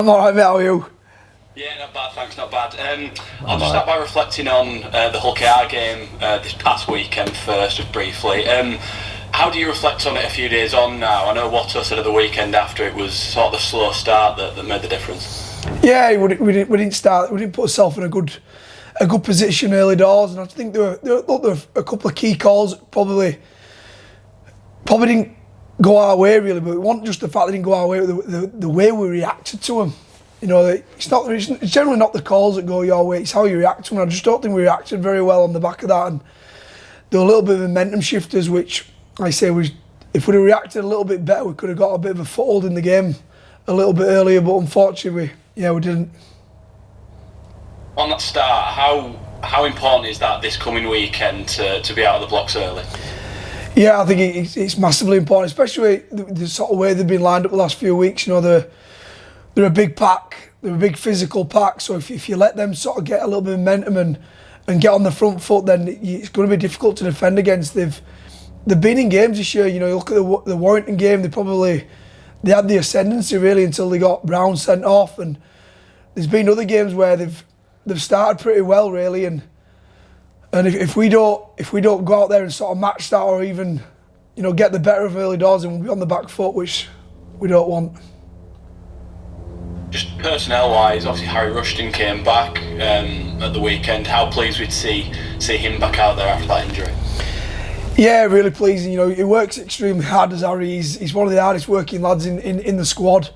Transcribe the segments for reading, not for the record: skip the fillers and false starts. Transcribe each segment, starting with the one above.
I'm alright, mate, how are you? Yeah, not bad, thanks, not bad. I'll just start by reflecting on the Hull KR game this past weekend first, just briefly. How do you reflect on it a few days on now? I know Watto said at the weekend after it was sort of the slow start that made the difference. Yeah, we didn't put ourselves in a good position early doors, and I think there were a couple of key calls that probably didn't go our way really, but it wasn't just the fact they didn't go our way, the way we reacted to them. You know, it's generally not the calls that go your way, it's how you react to them. I just don't think we reacted very well on the back of that, and there were a little bit of momentum shifters, which I say if we'd have reacted a little bit better, we could have got a bit of a foothold in the game a little bit earlier, but unfortunately, we didn't. On that start, how important is that this coming weekend to be out of the blocks early? Yeah, I think it's massively important, especially the sort of way they've been lined up the last few weeks. You know, they're a big pack, they're a big physical pack. So if you let them sort of get a little bit of momentum and get on the front foot, then it's going to be difficult to defend against. They've been in games this year. You know, you look at the Warrington game. They had the ascendancy really until they got Brown sent off, and there's been other games where they've started pretty well really, and if we don't go out there and sort of match that, or even, you know, get the better of early doors, and we'll be on the back foot, which we don't want. Just personnel-wise, obviously Harry Rushton came back at the weekend. How pleased we'd see him back out there after that injury? Yeah, really pleasing. You know, he works extremely hard as Harry. He's one of the hardest working lads in the squad.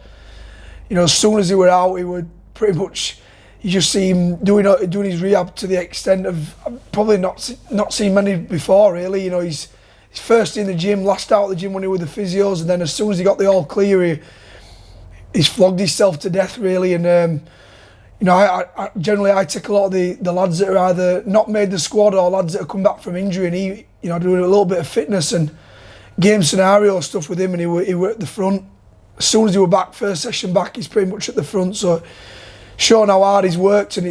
You know, as soon as he were out, he would pretty much. You just see him doing his rehab to the extent of probably not seen many before really. You know, he's first in the gym, last out of the gym when he was with the physios, and then as soon as he got the all clear, he's flogged himself to death really. And you know, I generally take a lot of the lads that are either not made the squad or lads that have come back from injury, and he, you know, doing a little bit of fitness and game scenario stuff with him, and he were at the front. As soon as he were back, first session back, he's pretty much at the front. So showing how hard he's worked, and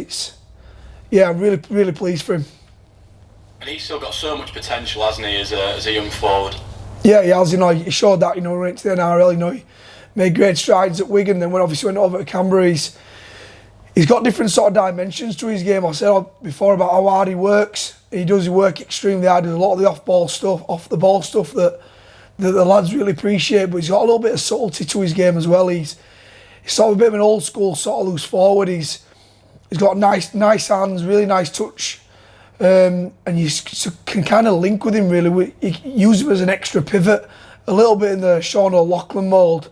I'm really pleased for him. And he's still got so much potential, hasn't he, as a young forward? Yeah, he has. You know, he showed that. You know, went to the NRL. You know, he made great strides at Wigan. Then when obviously went over to Canberra, he's got different sort of dimensions to his game. I said before about how hard he works. He does work extremely hard. There's a lot of the off the ball stuff that the lads really appreciate. But he's got a little bit of subtlety to his game as well. He's sort of a bit of an old school sort of loose forward. He's got nice hands, really nice touch, and you can kind of link with him really. You use him as an extra pivot, a little bit in the Sean O'Loughlin mould.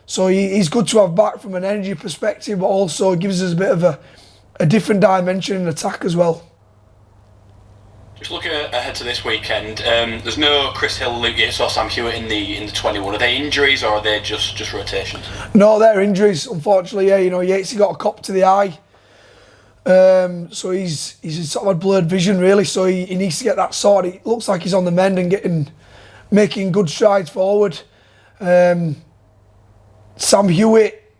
So he's good to have back from an energy perspective, but also gives us a bit of a different dimension in attack as well. Just looking ahead to this weekend, there's no Chris Hill, Luke Yates or Sam Hewitt in the 21. Are they injuries or are they just rotations? No, they're injuries, unfortunately. Yeah, you know, Yates got a cop to the eye, so he's sort of had blurred vision really. So he needs to get that sorted. It looks like he's on the mend and making good strides forward. Sam Hewitt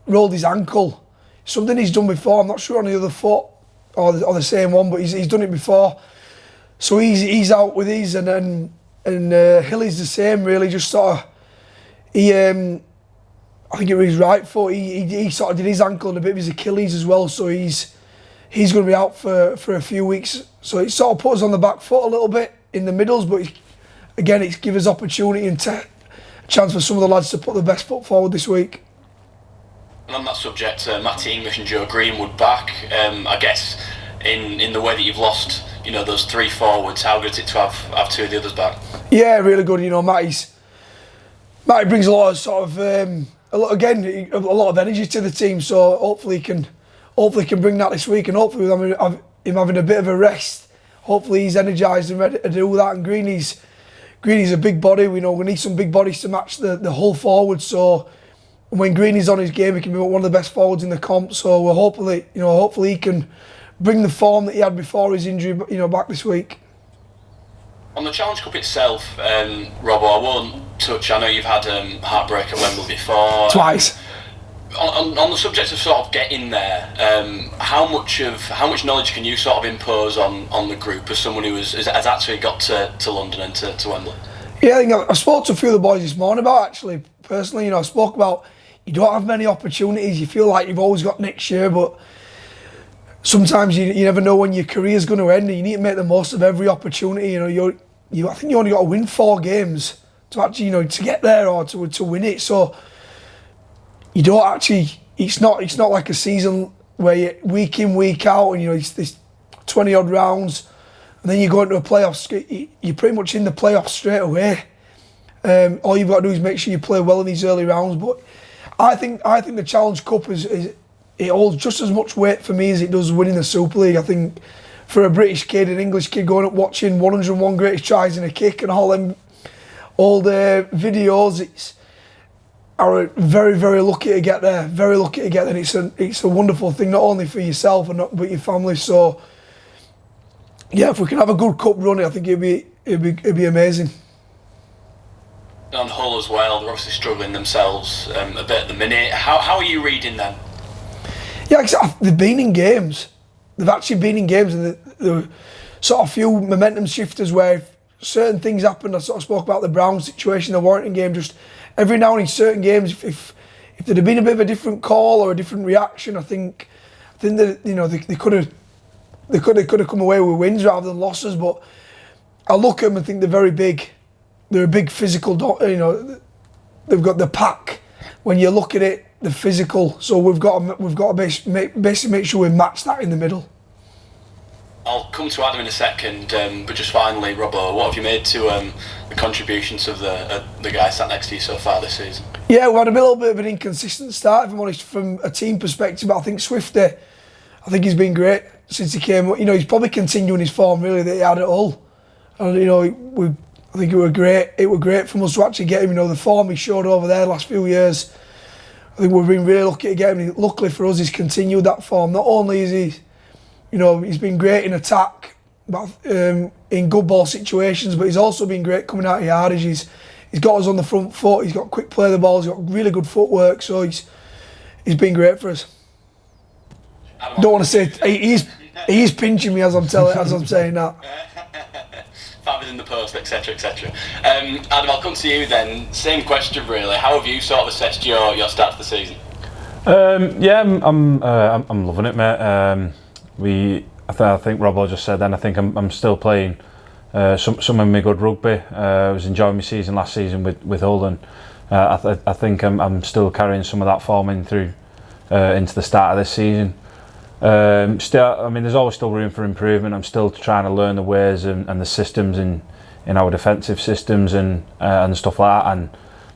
rolled his ankle, something he's done before. I'm not sure on the other foot or the same one, but he's done it before. So he's out with his, and Hilly's the same really. Just sort of I think it was his right foot. He sort of did his ankle and a bit of his Achilles as well. So he's going to be out for a few weeks. So it sort of put us on the back foot a little bit in the middles, but again, it's give us opportunity and a chance for some of the lads to put the best foot forward this week. And on that subject, Matty English and Joe Greenwood back. I guess in the way that you've lost, you know, those three forwards, how good is it to have two of the others back? Yeah, really good. You know, Matty brings a lot of sort of a lot of energy to the team. So hopefully he can bring that this week, and hopefully with him having a bit of a rest, hopefully he's energised and ready to do that. And Greeny's a big body. We know we need some big bodies to match the whole forward. So when Greeny's on his game, he can be one of the best forwards in the comp. So we're hopefully he can bring the form that he had before his injury, you know, back this week. On the Challenge Cup itself, Robbo, I won't touch. I know you've had heartbreak at Wembley before. Twice. On the subject of sort of getting there, how much knowledge can you sort of impose on the group as someone who has actually got to London and to Wembley? Yeah, I think I spoke to a few of the boys this morning about, actually, personally, you know, I spoke about you don't have many opportunities. You feel like you've always got next year, but sometimes you never know when your career's going to end, and you need to make the most of every opportunity. You know, I think you only got to win 4 games to actually, to get there or to win it. So you don't actually. It's not like a season where you week in, week out, and it's this 20 odd rounds, and then you go into a playoffs. You're pretty much in the playoffs straight away. All you've got to do is make sure you play well in these early rounds. But I think the Challenge Cup it holds just as much weight for me as it does winning the Super League. I think for a British kid, an English kid going up watching 101 greatest tries in a kick and all the videos, are very, very lucky to get there. Very lucky to get there. And it's a wonderful thing, not only for yourself but your family. So yeah, if we can have a good cup run, I think it'd be amazing. On Hull as well, they're obviously struggling themselves a bit at the minute. How are you reading them? Yeah, they've been in games. They've actually been in games, and there were sort of few momentum shifters where if certain things happened. I sort of spoke about the Brown situation, the Warrington game. Just every now and in certain games, if there'd have been a bit of a different call or a different reaction, I think that they could have come away with wins rather than losses. But I look at them and think they're very big. They're a big physical. They've got the pack. When you look at it, the physical. So we've got to basically make sure we match that in the middle. I'll come to Adam in a second, but just finally, Robbo, what have you made to the contributions of the guy sat next to you so far this season? Yeah, we had a little bit of an inconsistent start, if I'm honest, from a team perspective. But I think Swifty, I think he's been great since he came. He's probably continuing his form really that he had at Hull, and I think it were great. It were great for us to actually get him. The form he showed over there the last few years. I think we've been really lucky to get him. Luckily for us, he's continued that form. Not only is he, he's been great in attack, but in good ball situations, but he's also been great coming out of yardage. He's got us on the front foot. He's got quick play of the ball. He's got really good footwork. So he's been great for us. Don't want to say he's pinching me as I'm saying that. Fat in the post, etc., etc. Adam, I'll come to you then. Same question, really. How have you sort of assessed your start to the season? Yeah, I'm loving it, mate. I think Robbo just said then. I think I'm still playing some of my good rugby. I was enjoying my season last season with Hull, and I think I'm still carrying some of that form in through into the start of this season. Still, there's always still room for improvement. I'm still trying to learn the ways and the systems in our defensive systems and stuff like that, and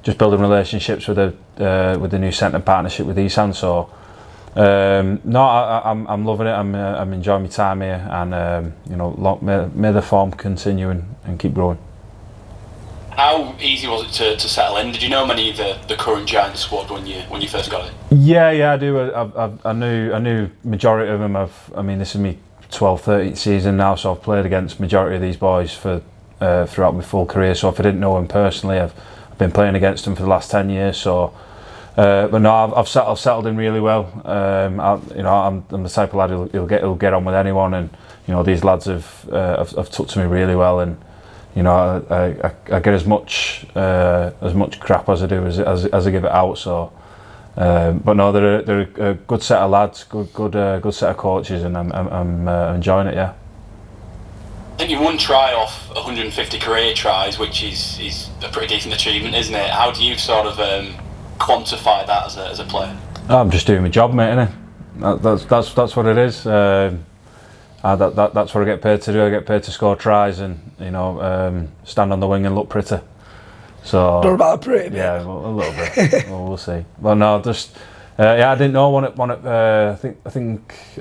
just building relationships with the new centre partnership with Isan. So I'm loving it. I'm enjoying my time here, and may the form continue and keep growing. How easy was it to settle in? Did you know many of the current Giants squad when you first got it? Yeah, I do. I knew majority of them. This is my 12th, 13th season now, so I've played against majority of these boys for throughout my full career. So if I didn't know them personally, I've been playing against them for the last 10 years. So, but no, I've settled in really well. I'm the type of lad who'll get on with anyone, and these lads have took to me really well, and I get as much crap as I do as I give it out. So, but no, they're a good set of lads, good set of coaches, and I'm enjoying it. Yeah. I think you won try off 150 career tries, which is a pretty decent achievement, isn't it? How do you sort of quantify that as a player? I'm just doing my job, mate. Innit? That's what it is. That's what I get paid to do. I get paid to score tries and stand on the wing and look pretty. So not about pretty, yeah, a little bit. We'll see. But no, just I didn't know when it. I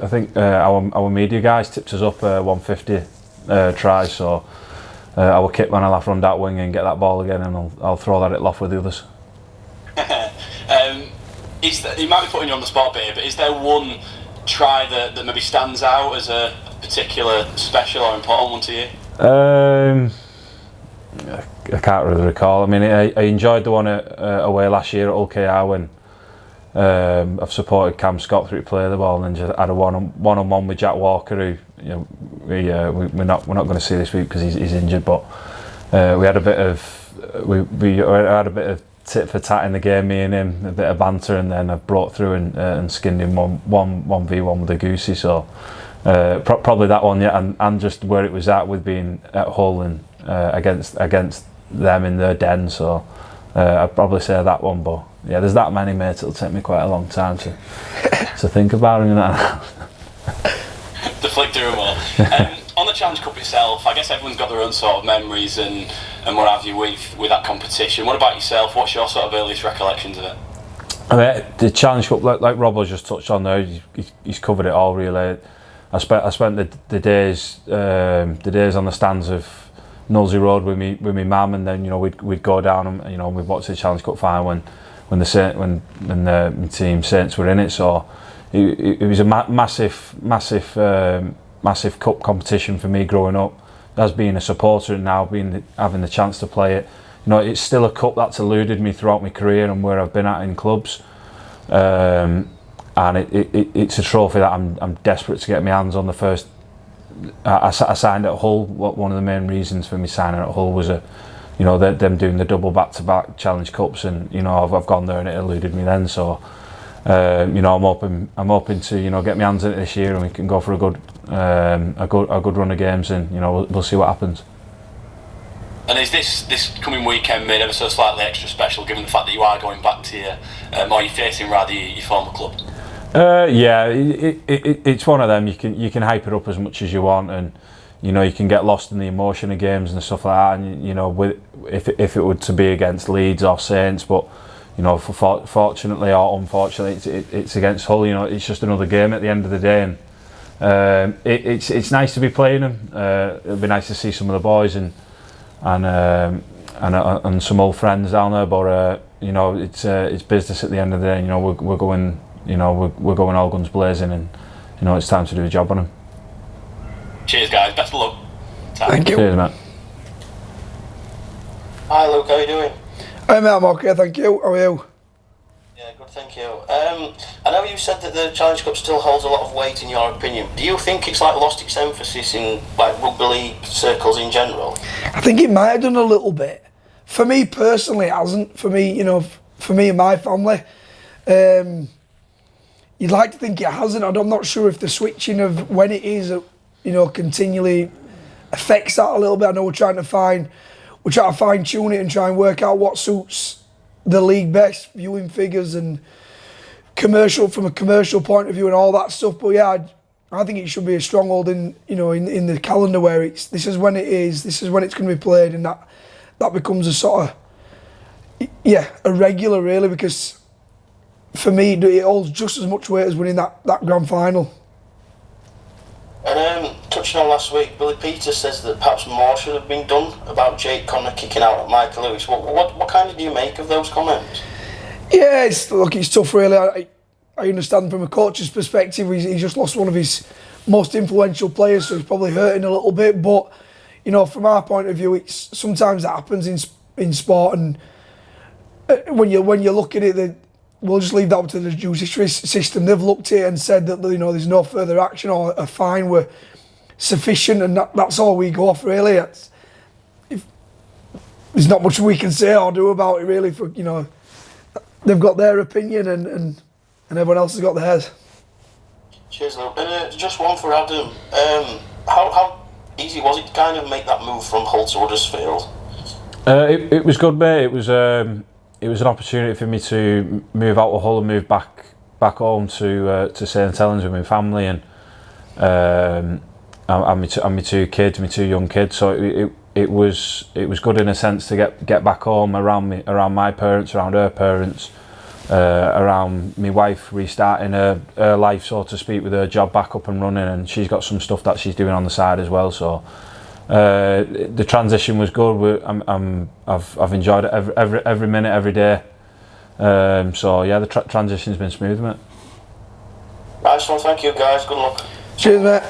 think our media guys tipped us up 150 tries. So our kit man will have to run that wing and get that ball again, and I'll throw that at Loft with the others. You might be putting you on the spot here, but is there one try that maybe stands out as a particular special or important one to you? I can't really recall. I enjoyed the one away last year at OKR when I've supported Cam Scott through to play the ball, and just had a one-on-one with Jack Walker, who we're not going to see this week because he's injured. But we had a bit of tit for tat in the game, me and him, a bit of banter, and then I've brought through and skinned him 1v1 with a goosey. So probably that one, yeah, and just where it was at with being at Hull and against them in their den. So I'd probably say that one. But yeah, there's that many, mates. It'll take me quite a long time to think about him. To flick through them all. On the Challenge Cup itself, I guess everyone's got their own sort of memories and what have you with that competition. What about yourself? What's your sort of earliest recollections of it? I mean, the Challenge Cup, like Robbo just touched on there, he's covered it all really. I spent the days on the stands of Nullsey Road with me mum, and then we'd go down and we'd watch the Challenge Cup final when the team Saints were in it. So it was a massive cup competition for me growing up. As being a supporter and now having the chance to play it, it's still a cup that's eluded me throughout my career and where I've been at in clubs. And it's a trophy that I'm desperate to get my hands on. The first I signed at Hull. One of the main reasons for me signing at Hull was them doing the double back-to-back Challenge Cups, and I've gone there and it eluded me then. So I'm hoping to get my hands on it this year and we can go for a good run of games, and we'll see what happens. And is this coming weekend made ever so slightly extra special, given the fact that you are going back to or you're facing rather your former club? Yeah, it's one of them. You can hype it up as much as you want, and you can get lost in the emotion of games and stuff like that. And if it were to be against Leeds or Saints, but fortunately or unfortunately, it's against Hull. It's just another game at the end of the day, and it's nice to be playing them. It'll be nice to see some of the boys and some old friends down there. But it's business at the end of the day. We're going. We're going all guns blazing, and it's time to do a job on them. Cheers, guys. Best of luck. Thank you. Cheers, mate. Hi, Luke. How are you doing? Hi, mate. I'm okay, thank you. How are you? Yeah, good, thank you. I know you said that the Challenge Cup still holds a lot of weight in your opinion. Do you think it's lost its emphasis in rugby league circles in general? I think it might have done a little bit. For me personally, it hasn't. For me, for me and my family, you'd like to think it hasn't. I'm not sure if the switching of when it is, continually affects that a little bit. I know we're trying to fine tune it and try and work out what suits the league best, viewing figures and from a commercial point of view and all that stuff. But yeah, I think it should be a stronghold in the calendar where this is when it's going to be played, and that becomes a sort of a regular really, because for me it holds just as much weight as winning that grand final. And touching on last week, Billy Peters says that perhaps more should have been done about Jake Connor kicking out at Michael Lewis. What kind of do you make of those comments? Yeah, it's tough really. I understand from a coach's perspective, he's just lost one of his most influential players, so he's probably hurting a little bit. But from our point of view, sometimes that happens in sport, and when you look at it, we'll just leave that up to the judiciary system. They've looked at it and said that there's no further action or a fine were sufficient, and that's all we go off really. There's not much we can say or do about it really. For they've got their opinion and everyone else has got theirs. Cheers, Luke. And just one for Adam. How easy was it to kind of make that move from Hull to Huddersfield? It was good, mate. It was an opportunity for me to move out of Hull and move back home to St Helens with my family and my two young kids. So it was good in a sense to get back home around my parents, around her parents, around my wife restarting her life, so to speak, with her job back up and running, and she's got some stuff that she's doing on the side as well. So. The transition was good. I've enjoyed it every minute, every day. So yeah, the transition's been smooth, mate. Nice one, thank you guys. Good luck. Cheers, mate.